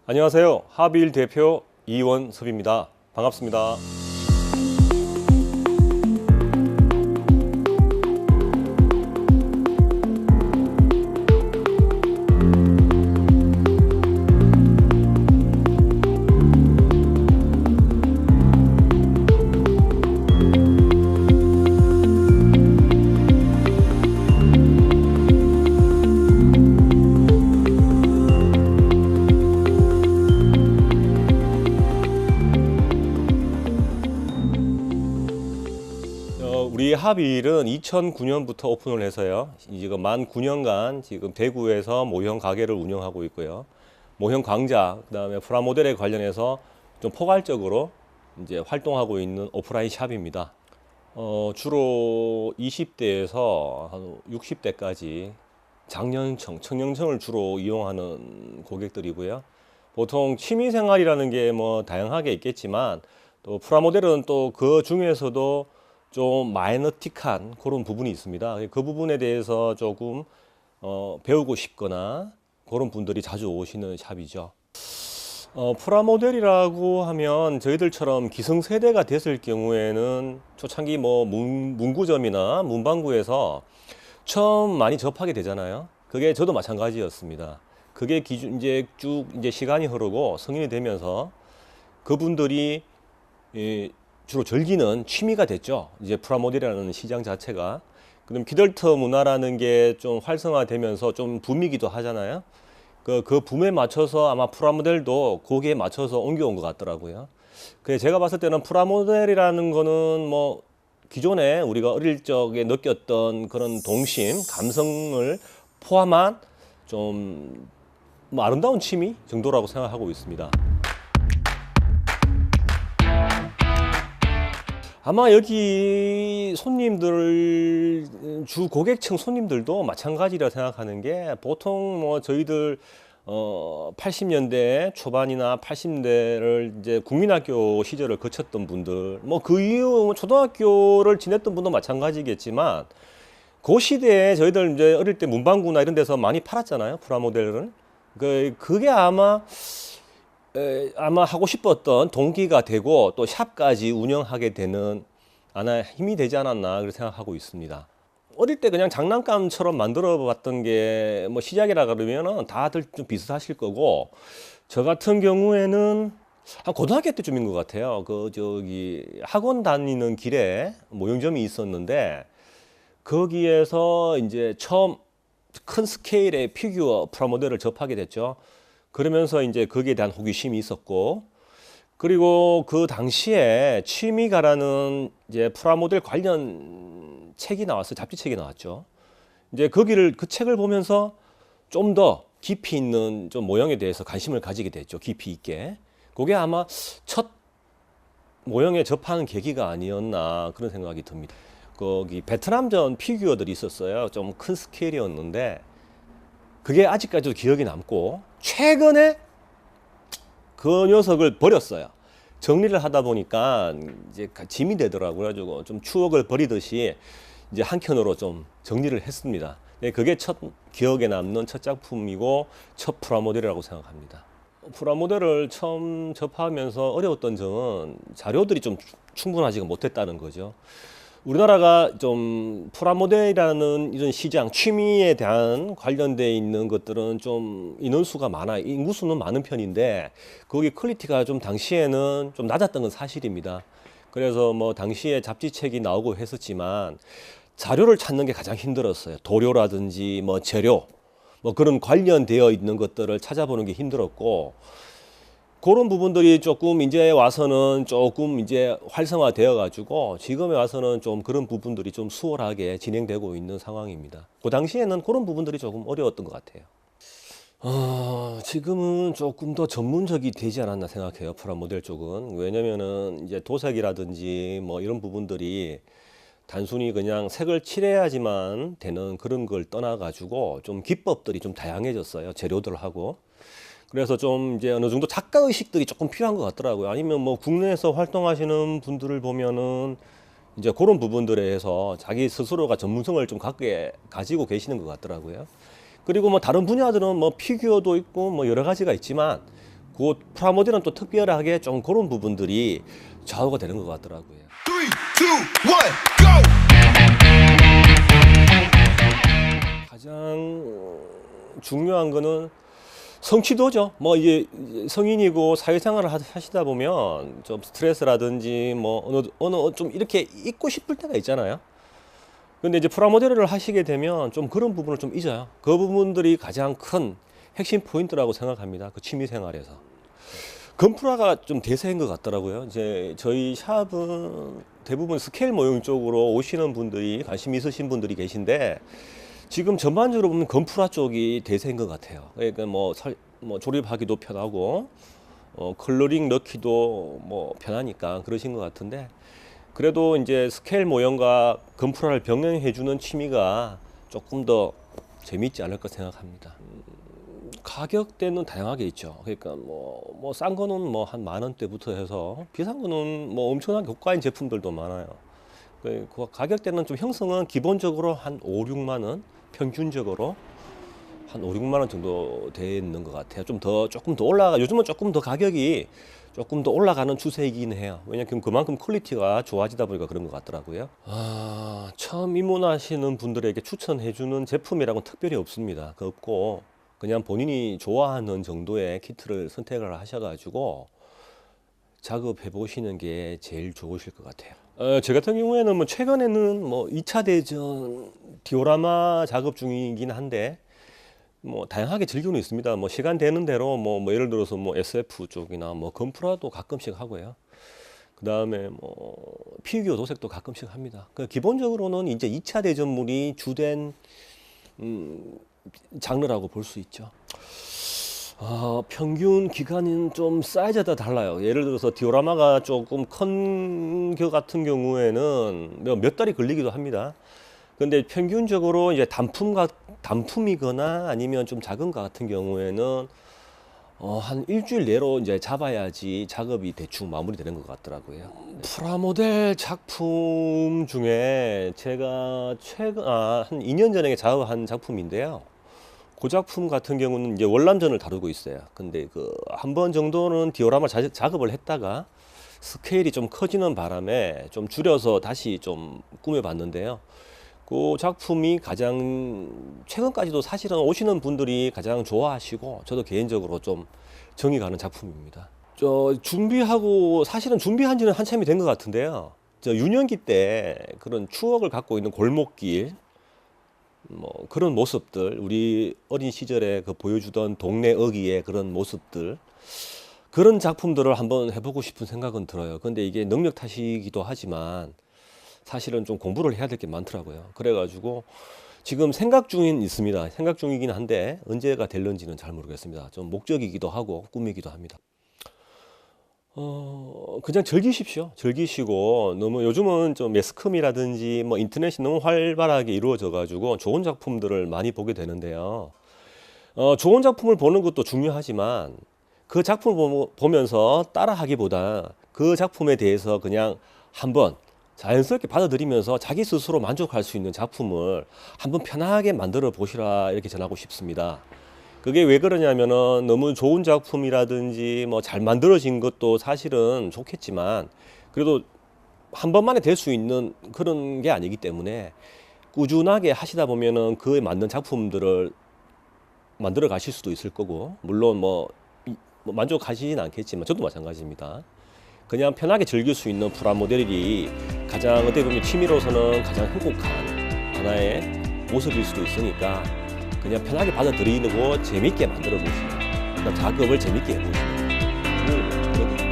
안녕하세요. 하빌 대표 이원섭입니다. 반갑습니다. 우리 하빌은 2009년부터 오픈을 해서요. 지금 만 9년간 지금 대구에서 모형 가게를 운영하고 있고요. 모형 광자, 그다음에 프라모델에 관련해서 좀 포괄적으로 이제 활동하고 있는 오프라인 샵입니다. 주로 20대에서 한 60대까지 장년층, 청년층을 주로 이용하는 고객들이고요. 보통 취미생활이라는 게 뭐 다양하게 있겠지만 또 프라모델은 또 그 중에서도 좀 마이너틱한 그런 부분이 있습니다. 그 부분에 대해서 조금 배우고 싶거나 그런 분들이 자주 오시는 샵이죠. 프라모델이라고 하면 저희들처럼 기성세대가 됐을 경우에는 초창기 뭐 문구점이나 문방구에서 처음 많이 접하게 되잖아요. 그게 저도 마찬가지였습니다. 그게 이제 쭉 이제 시간이 흐르고 성인이 되면서 그분들이 주로 즐기는 취미가 됐죠. 이제 프라모델이라는 시장 자체가. 그럼 기덜터 문화라는 게 좀 활성화되면서 좀 붐이기도 하잖아요. 그 붐에 맞춰서 아마 프라모델도 거기에 맞춰서 옮겨온 것 같더라고요. 그래서 제가 봤을 때는 프라모델이라는 거는 뭐 기존에 우리가 어릴 적에 느꼈던 그런 동심, 감성을 포함한 좀 뭐 아름다운 취미 정도라고 생각하고 있습니다. 아마 여기 손님들, 주 고객층 손님들도 마찬가지라 생각하는 게 보통 뭐 저희들 80년대 초반이나 80년대를 이제 국민학교 시절을 거쳤던 분들, 뭐 그 이후 초등학교를 지냈던 분도 마찬가지겠지만 그 시대에 저희들 이제 어릴 때 문방구나 이런 데서 많이 팔았잖아요, 프라모델을. 그게 아마 하고 싶었던 동기가 되고 또 샵까지 운영하게 되는 하나 힘이 되지 않았나 그렇게 생각하고 있습니다. 어릴 때 그냥 장난감처럼 만들어 봤던 게 뭐 시작이라 그러면은 다들 좀 비슷하실 거고, 저 같은 경우에는 한 고등학교 때쯤인 것 같아요. 학원 다니는 길에 모형점이 있었는데 거기에서 이제 처음 큰 스케일의 피규어 프라모델을 접하게 됐죠. 그러면서 이제 거기에 대한 호기심이 있었고, 그리고 그 당시에 취미가라는 이제 프라모델 관련 책이 나왔어요. 잡지책이 나왔죠. 이제 그 책을 보면서 좀 더 깊이 있는 좀 모형에 대해서 관심을 가지게 됐죠. 깊이 있게. 그게 아마 첫 모형에 접하는 계기가 아니었나 그런 생각이 듭니다. 거기 베트남전 피규어들이 있었어요. 좀 큰 스케일이었는데 그게 아직까지도 기억이 남고, 최근에 그 녀석을 버렸어요. 정리를 하다 보니까 이제 짐이 되더라고요. 그래가지고 좀 추억을 버리듯이 이제 한 켠으로 좀 정리를 했습니다. 그게 첫 기억에 남는 첫 작품이고 첫 프라모델이라고 생각합니다. 프라모델을 처음 접하면서 어려웠던 점은 자료들이 좀 충분하지가 못했다는 거죠. 우리나라가 좀 프라모델이라는 이런 시장, 취미에 대한 관련되어 있는 것들은 좀 인원수가 많아요. 인구수는 많은 편인데 거기 퀄리티가 좀 당시에는 좀 낮았던 건 사실입니다. 그래서 뭐 당시에 잡지책이 나오고 했었지만 자료를 찾는 게 가장 힘들었어요. 도료라든지 뭐 재료, 뭐 그런 관련되어 있는 것들을 찾아보는 게 힘들었고, 그런 부분들이 조금 이제 와서는 조금 이제 활성화되어 가지고 지금에 와서는 좀 그런 부분들이 좀 수월하게 진행되고 있는 상황입니다. 그 당시에는 그런 부분들이 조금 어려웠던 것 같아요. 지금은 조금 더 전문적이 되지 않았나 생각해요, 프라모델 쪽은. 왜냐면은 이제 도색이라든지 뭐 이런 부분들이 단순히 그냥 색을 칠해야지만 되는 그런 걸 떠나 가지고 좀 기법들이 좀 다양해졌어요, 재료들하고. 그래서 좀 이제 어느 정도 작가 의식들이 조금 필요한 것 같더라고요. 아니면 뭐 국내에서 활동하시는 분들을 보면은 이제 그런 부분들에 대해서 자기 스스로가 전문성을 좀 가지고 계시는 것 같더라고요. 그리고 뭐 다른 분야들은 뭐 피규어도 있고 뭐 여러 가지가 있지만 그 프라모델은 또 특별하게 좀 그런 부분들이 좌우가 되는 것 같더라고요. 3, 2, 1, go! 가장 중요한 거는 성취도죠. 뭐 이제 성인이고 사회생활을 하시다 보면 좀 스트레스라든지 뭐 어느 좀 이렇게 잊고 싶을 때가 있잖아요. 근데 이제 프라모델을 하시게 되면 좀 그런 부분을 좀 잊어요. 그 부분들이 가장 큰 핵심 포인트라고 생각합니다. 그 취미 생활에서. 건프라가 좀 대세인 것 같더라고요. 이제 저희 샵은 대부분 스케일 모형 쪽으로 오시는 분들이 관심 있으신 분들이 계신데 지금 전반적으로 보면 건프라 쪽이 대세인 것 같아요. 그러니까 뭐 조립하기도 편하고 컬러링 넣기도 뭐 편하니까 그러신 것 같은데 그래도 이제 스케일 모형과 건프라를 병행해주는 취미가 조금 더 재미있지 않을까 생각합니다. 가격대는 다양하게 있죠. 그러니까 뭐 싼 거는 뭐 한 10,000원대부터 해서 비싼 거는 뭐 엄청나게 고가인 제품들도 많아요. 그 가격대는 좀 형성은 기본적으로 한 5, 6만 원, 평균적으로 한 5, 6만 원 정도 돼 있는 것 같아요. 조금 더 올라가, 요즘은 조금 더 가격이 조금 더 올라가는 추세이긴 해요. 왜냐하면 그만큼 퀄리티가 좋아지다 보니까 그런 것 같더라고요. 처음 입문하시는 분들에게 추천해주는 제품이라고는 특별히 없습니다. 그 없고 그냥 본인이 좋아하는 정도의 키트를 선택을 하셔가지고 작업해 보시는 게 제일 좋으실 것 같아요. 저 같은 경우에는 뭐 최근에는 뭐 2차 대전 디오라마 작업 중이긴 한데 뭐 다양하게 즐기고는 있습니다. 뭐 시간 되는 대로 뭐 예를 들어서 뭐 SF 쪽이나 뭐 건프라도 가끔씩 하고요. 그 다음에 뭐 피규어 도색도 가끔씩 합니다. 그 기본적으로는 이제 2차 대전물이 주된 장르라고 볼 수 있죠. 평균 기간은 좀 사이즈가 달라요. 예를 들어서 디오라마가 조금 큰 거 같은 경우에는 몇 달이 걸리기도 합니다. 근데 평균적으로 이제 단품이거나 아니면 좀 작은 거 같은 경우에는 한 일주일 내로 이제 잡아야지 작업이 대충 마무리되는 것 같더라고요. 프라모델 작품 중에 제가 한 2년 전에 작업한 작품인데요. 그 작품 같은 경우는 이제 월남전을 다루고 있어요. 근데 그 한 번 정도는 디오라마 작업을 했다가 스케일이 좀 커지는 바람에 좀 줄여서 다시 좀 꾸며봤는데요. 그 작품이 가장 최근까지도 사실은 오시는 분들이 가장 좋아하시고 저도 개인적으로 좀 정이 가는 작품입니다. 사실은 준비한 지는 한참이 된 것 같은데요. 유년기 때 그런 추억을 갖고 있는 골목길 뭐 그런 모습들, 우리 어린 시절에 그 보여주던 동네 어귀의 그런 모습들, 그런 작품들을 한번 해보고 싶은 생각은 들어요. 근데 이게 능력 탓이기도 하지만 사실은 좀 공부를 해야 될 게 많더라고요. 그래가지고 지금 생각 중인 있습니다. 생각 중이긴 한데 언제가 될런지는 잘 모르겠습니다. 좀 목적이기도 하고 꿈이기도 합니다. 그냥 즐기십시오. 즐기시고 너무 요즘은 좀 매스컴이라든지 뭐 인터넷이 너무 활발하게 이루어져 가지고 좋은 작품들을 많이 보게 되는데요. 좋은 작품을 보는 것도 중요하지만 그 작품을 보면서 따라하기보다 그 작품에 대해서 그냥 한번 자연스럽게 받아들이면서 자기 스스로 만족할 수 있는 작품을 한번 편하게 만들어 보시라 이렇게 전하고 싶습니다. 그게 왜 그러냐면은 너무 좋은 작품이라든지 뭐 잘 만들어진 것도 사실은 좋겠지만 그래도 한 번만에 될 수 있는 그런 게 아니기 때문에 꾸준하게 하시다 보면은 그에 맞는 작품들을 만들어 가실 수도 있을 거고 물론 뭐 만족하시진 않겠지만 저도 마찬가지입니다. 그냥 편하게 즐길 수 있는 프라모델이 가장 어떻게 보면 취미로서는 가장 행복한 하나의 모습일 수도 있으니까 그냥 편하게 받아들이고 재밌게 만들어 보시는 작업을 재밌게 해보시는